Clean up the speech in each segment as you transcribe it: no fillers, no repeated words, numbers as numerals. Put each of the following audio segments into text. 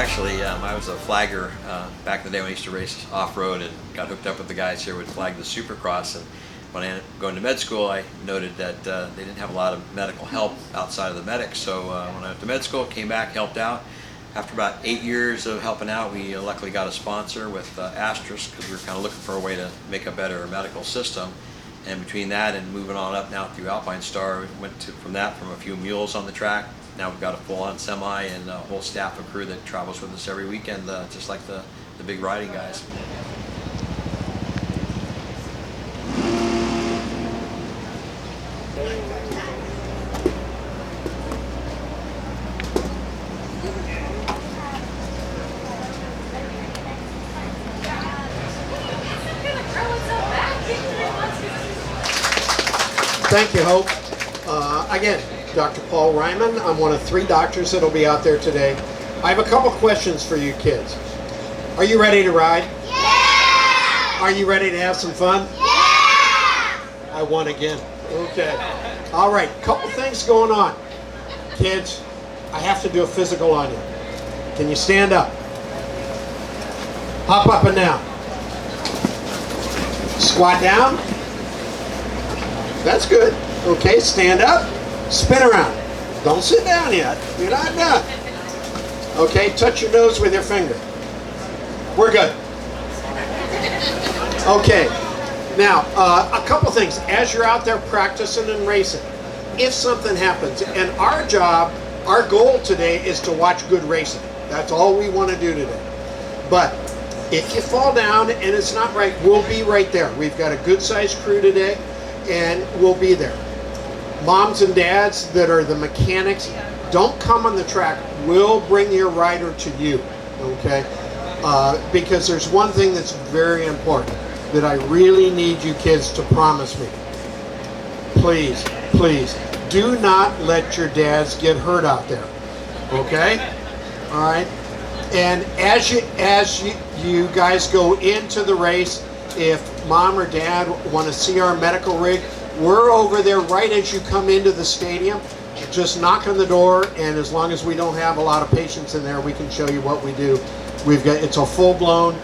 Actually, I was a flagger back in the day when I used to race off-road and got hooked up with the guys here would flag the Supercross. And when I ended up going to med school, I noted that they didn't have a lot of medical help outside of the medics. So when I went to med school, came back, helped out. After about 8 years of helping out, we luckily got a sponsor with Asterisk because we were kind of looking for a way to make a better medical system. And between that and moving on up now through Alpinestars, we went from a few mules on the track. Now we've got a full-on semi and a whole staff of crew that travels with us every weekend, just like the big riding guys. Thank you, Hope. Again, Dr. Paul Ryman. I'm one of 3 doctors that will be out there today. I have a couple questions for you kids. Are you ready to ride? Yeah! Are you ready to have some fun? Yeah! I won again. Okay. All right, couple things going on. Kids, I have to do a physical on you. Can you stand up? Hop up and down. Squat down. That's good. Okay, stand up. Spin around. Don't sit down yet. You're not done. Okay, touch your nose with your finger. We're good. Okay, now a couple things. As you're out there practicing and racing, if something happens, and our job, our goal today is to watch good racing. That's all we want to do today. But if you fall down and it's not right, we'll be right there. We've got a good sized crew today and we'll be there. Moms and dads that are the mechanics, don't come on the track. We'll bring your rider to you, okay? Because there's one thing that's very important that I really need you kids to promise me. Please, please, do not let your dads get hurt out there, okay? All right? And as you guys go into the race, if mom or dad want to see our medical rig, we're over there right as you come into the stadium. Just knock on the door, and as long as we don't have a lot of patients in there, we can show you what we do. It's a full-blown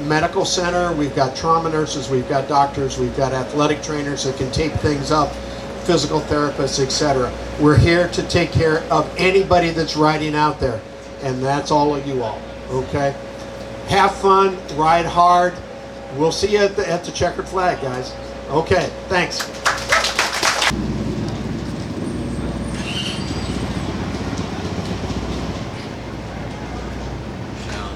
medical center. We've got trauma nurses, we've got doctors, we've got athletic trainers that can tape things up, physical therapists, etc. We're here to take care of anybody that's riding out there, and that's all of you all, okay? Have fun, ride hard. We'll see you at the checkered flag, guys. Okay, thanks.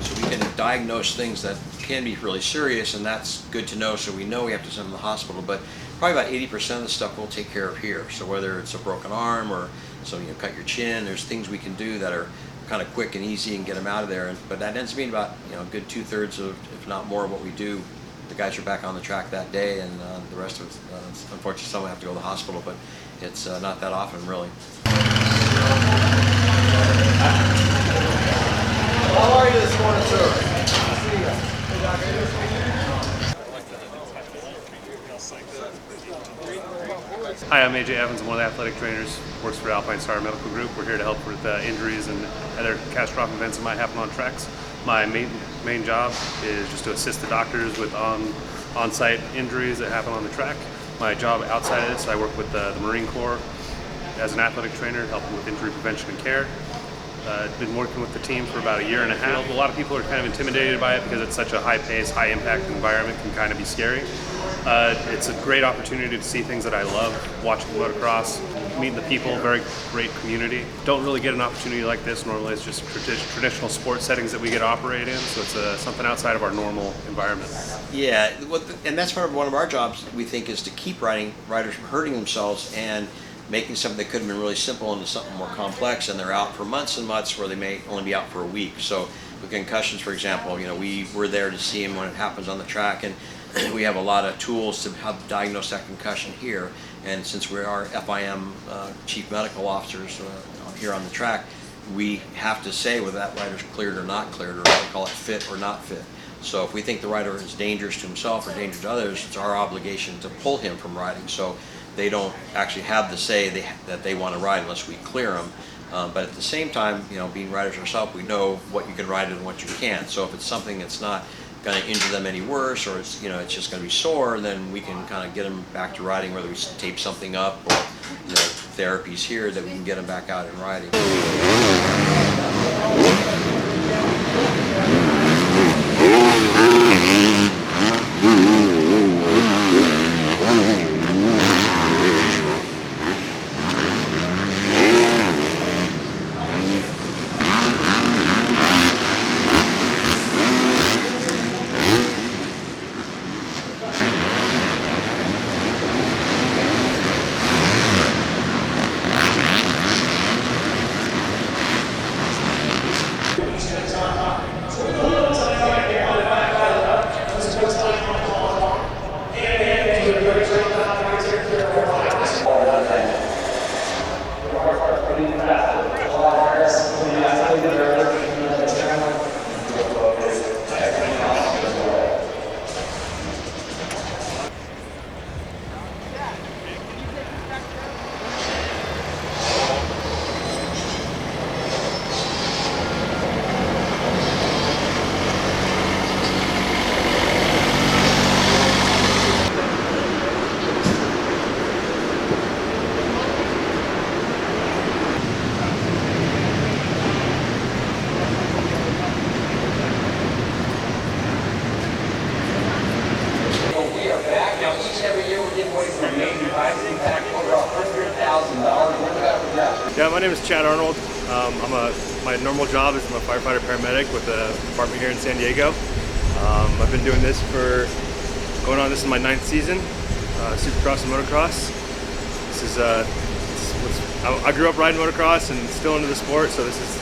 So we can diagnose things that can be really serious, and that's good to know, so we know we have to send them to the hospital. But probably about 80% of the stuff we'll take care of here. So whether it's a broken arm or cut your chin, there's things we can do that are kind of quick and easy and get them out of there. But that ends up being about a good 2/3 of, if not more, of what we do. The guys are back on the track that day, and the rest of us, unfortunately, some have to go to the hospital, but it's not that often, really. How are you this morning, sir? See you. Hey, Doc, how you doing? Hi, I'm AJ Evans. I'm one of the athletic trainers, works for Alpinestars Medical Group. We're here to help with injuries and other catastrophic events that might happen on tracks. My main job is just to assist the doctors with on-site injuries that happen on the track. My job outside of this, I work with the Marine Corps as an athletic trainer, helping with injury prevention and care. I've been working with the team for about 1.5 years. A lot of people are kind of intimidated by it because it's such a high-paced, high-impact environment, can kind of be scary. It's a great opportunity to see things that I love, watching motocross, meeting the people, very great community. Don't really get an opportunity like this. Normally it's just traditional sports settings that we get to operate in, so it's something outside of our normal environment. Yeah, and that's one of our jobs, we think, is to keep riders from hurting themselves and making something that could have been really simple into something more complex, and they're out for months and months where they may only be out for a week. So with concussions, for example, we're there to see them when it happens on the track, and we have a lot of tools to help diagnose that concussion here. And since we are FIM chief medical officers here on the track, we have to say whether that rider's cleared or not cleared, or we call it fit or not fit. So if we think the rider is dangerous to himself or dangerous to others, it's our obligation to pull him from riding. So they don't actually have the say that they want to ride unless we clear them. But at the same time, being riders ourselves, we know what you can ride and what you can't. So if it's something that's not going to injure them any worse, or it's just going to be sore, then we can kind of get them back to riding, whether we tape something up or therapies here that we can get them back out and riding. Yeah, my name is Chad Arnold. My normal job is I'm a firefighter paramedic with the department here in San Diego. I've been doing this this is my 9th season, Supercross and Motocross. I grew up riding motocross and still into the sport, so this is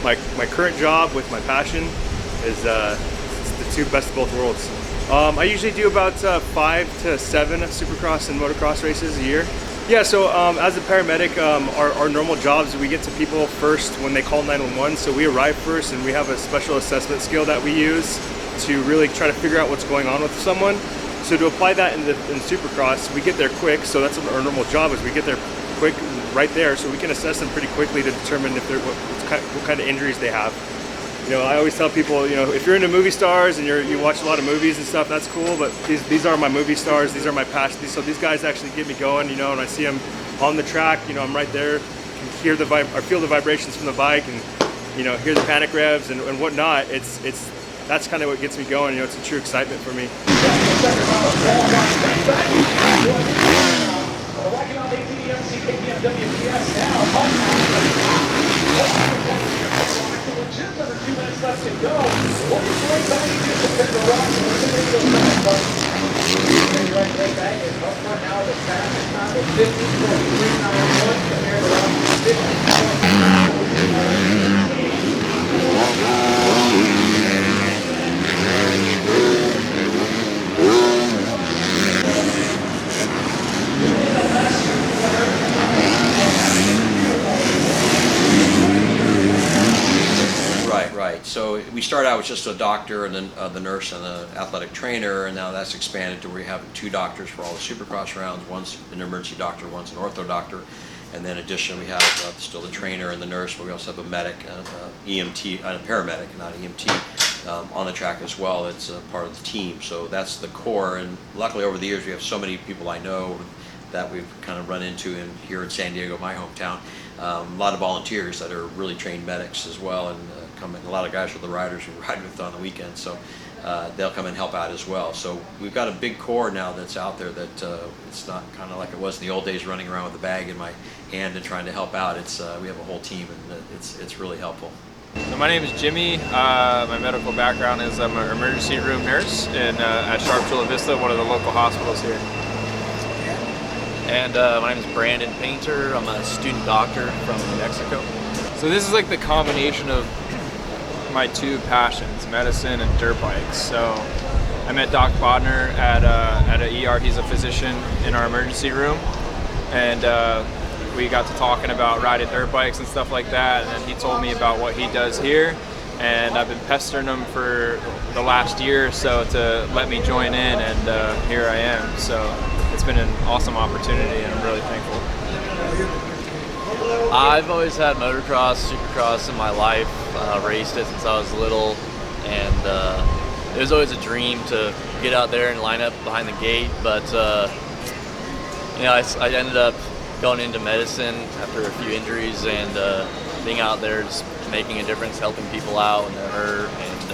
my current job with my passion is it's the two best of both worlds. I usually do about 5 to 7 Supercross and Motocross races a year. Yeah, so as a paramedic, our normal jobs, we get to people first when they call 911. So we arrive first, and we have a special assessment skill that we use to really try to figure out what's going on with someone. So to apply that in Supercross, we get there quick. So that's what our normal job is. We get there quick, right there, so we can assess them pretty quickly to determine if what kind of injuries they have. I always tell people, if you're into movie stars and you watch a lot of movies and stuff, that's cool, but these are my movie stars, these are my passion. So these guys actually get me going, and I see them on the track, I'm right there, can hear or feel the vibrations from the bike, and hear the panic revs and whatnot. That's kind of what gets me going. It's a true excitement for me. Just under 2 minutes left to go. What is the right time to do to pick the rocks and eliminate those back? The right leg bang is up front now. The fastest time is 15.391 compared to around Right. So we started out with just a doctor and then the nurse and the athletic trainer, and now that's expanded to where we have 2 doctors for all the Supercross rounds. One's an emergency doctor, one's an ortho doctor, and then additionally we have still the trainer and the nurse, but we also have a medic, EMT, and a paramedic, not EMT, on the track as well. It's part of the team, so that's the core. And luckily over the years we have so many people I know that we've kind of run into here in San Diego, my hometown. A lot of volunteers that are really trained medics as well, and a lot of guys are the riders who ride with on the weekends, so they'll come and help out as well. So we've got a big core now that's out there that it's not kind of like it was in the old days, running around with a bag in my hand and trying to help out. We have a whole team, and it's really helpful. So my name is Jimmy. My medical background is I'm an emergency room nurse at Sharp Chula Vista, one of the local hospitals here. And my name is Brandon Painter. I'm a student doctor from New Mexico. So this is like the combination of my 2 passions, medicine and dirt bikes. So I met Doc Bodner at an ER. He's a physician in our emergency room, and we got to talking about riding dirt bikes and stuff like that. And then he told me about what he does here, and I've been pestering him for the last year or so to let me join in, and here I am. So it's been an awesome opportunity, and I'm really thankful. I've always had motocross, supercross in my life. Raced it since I was little, and it was always a dream to get out there and line up behind the gate. But I ended up going into medicine after a few injuries, and being out there just making a difference, helping people out when they're hurt, and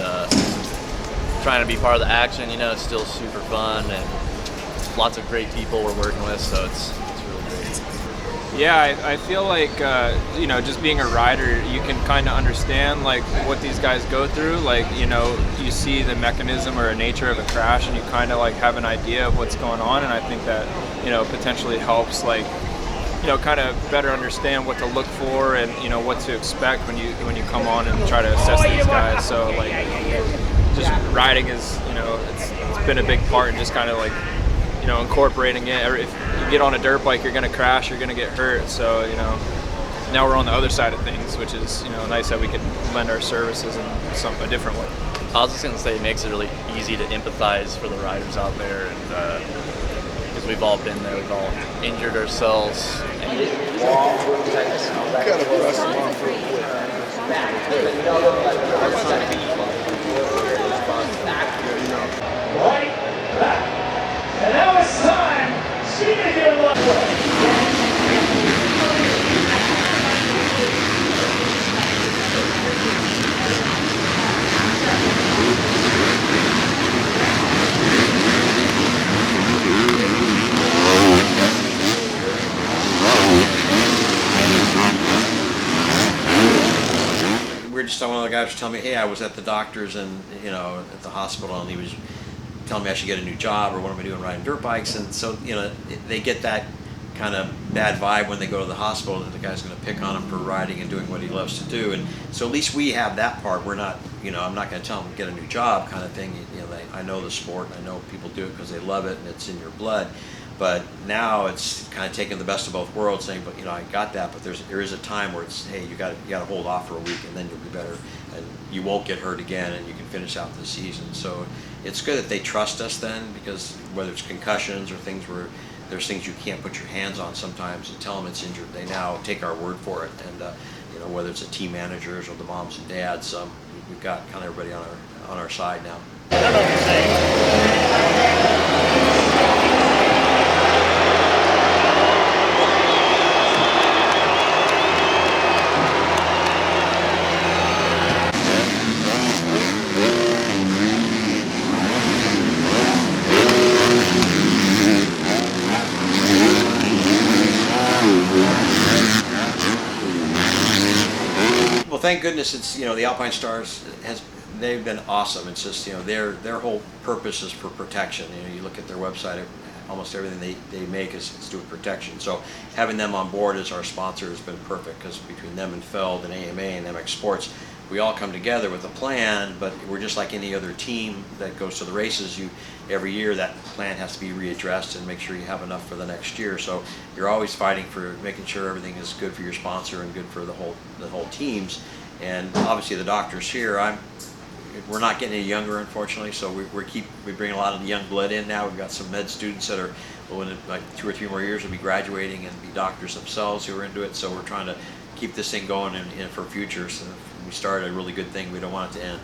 trying to be part of the action. It's still super fun, and lots of great people we're working with, so it's really great. Yeah, I feel like, just being a rider, you can kind of understand like what these guys go through. Like, you see the mechanism or nature of a crash, and you kind of like have an idea of what's going on. And I think that, potentially helps like, kind of better understand what to look for and, what to expect when you come on and try to assess these guys. So like, just riding is, it's been a big part in just kind of like, incorporating it. If you get on a dirt bike, you're going to crash, you're going to get hurt. So, now we're on the other side of things, which is, nice that we can lend our services in a different way. I was just going to say it makes it really easy to empathize for the riders out there, and because we've all been there, we've all injured ourselves. Right back. And now it's time. See you here, We were just one of the guys was telling me, hey, I was at the doctor's and at the hospital, and he was telling me I should get a new job, or what am I doing riding dirt bikes. And so they get that kind of bad vibe when they go to the hospital that the guy's going to pick on him for riding and doing what he loves to do. And so at least we have that part. We're not, I'm not going to tell them to get a new job kind of thing. I know the sport, and I know people do it because they love it and it's in your blood. But now it's kind of taking the best of both worlds, saying, but I got that, but there is a time where it's, hey, you got to hold off for a week, and then you'll be better, and you won't get hurt again, and you can finish out the season. So it's good that they trust us then, because whether it's concussions or things where there's things you can't put your hands on sometimes and tell them it's injured, they now take our word for it. And whether it's the team managers or the moms and dads, we've got kind of everybody on our side now. I don't know what you're saying. Well, thank goodness it's, the Alpinestars they've been awesome. It's just, their whole purpose is for protection. You look at their website, almost everything they make is to do with protection. So having them on board as our sponsor has been perfect, because between them and Feld and AMA and MX Sports, we all come together with a plan, but we're just like any other team that goes to the races. Every year that plan has to be readdressed and make sure you have enough for the next year. So you're always fighting for making sure everything is good for your sponsor and good for the whole teams. And obviously the doctors here, we're not getting any younger, unfortunately, so we bring a lot of the young blood in now. We've got some med students that are, in like 2 or 3 more years, will be graduating and be doctors themselves who are into it. So we're trying to keep this thing going and for future. So if we started a really good thing, we don't want it to end.